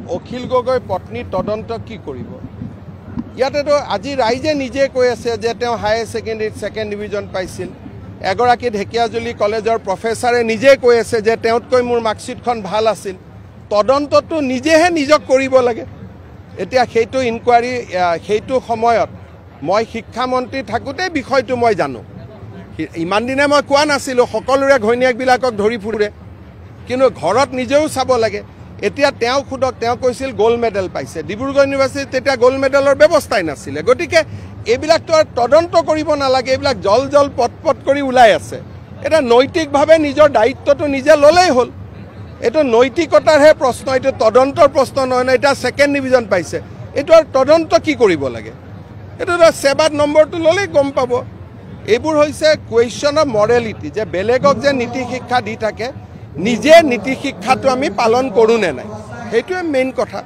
অখিল গগৈ পত্নীৰ তদন্ত কি কৰিব ইয়াতেতো আজি ৰাইজে নিজে কৈ আছে যে তেওঁ হায়াৰ সেকেন্ডাৰীত সেকেন্ড ডিভিজন পাইছিল এগৰাকী ঢেকিয়াজুলি কলেজৰ প্ৰফেছৰে নিজে কৈ আছে যে তেওঁতকৈ মোৰ মাৰ্কশিটখন ভাল আছিল তদন্তটো নিজেহে নিজক কৰিব লাগে এতিয়া সেইটো ইনকুৱাৰী সেইটো সময়ত মই শিক্ষামন্ত্ৰী থাকোতে বিষয়টো মই জানো ইমান দিনে মই কোৱা নাছিলো সকলোৰে ঘৈণীয়েকবিলাকক ধৰি ফুৰে কিন্তু ঘৰত নিজেও চাব লাগে এতিয়া তেওঁ খুদক তেওঁ কৈছিল গোল্ড মেডেল পাইছে ডিব্ৰুগড় ইউনিভাৰ্চিটি তেতিয়া গোল্ড মেডেলৰ ব্যৱস্থাই নাছিলে গতিকে এইবিলাকটো তদন্ত কৰিব নালাগে এইবিলাক জল পটপট কৰি ওলাই আছে এটা নৈতিকভাৱে নিজৰ দায়িত্বটো নিজে ললেই হ'ল এটো নৈতিকতাৰহে প্ৰশ্ন এটো তদন্তৰ প্ৰশ্ন নহয় না এটা সেকেন্ড ডিভিজন পাইছে এটো তদন্ত কি কৰিব লাগে এটো সেবাত নম্বৰটো ললে গম পাব এইবোৰ হৈছে কুৱেশ্যন অফ মৰেলিটি যে বেলেগক যে নীতি শিক্ষা দি থাকে নিজে নীতি শিক্ষাটো আমি পালন কৰো নে নাই সেইটোৱে মেইন কথা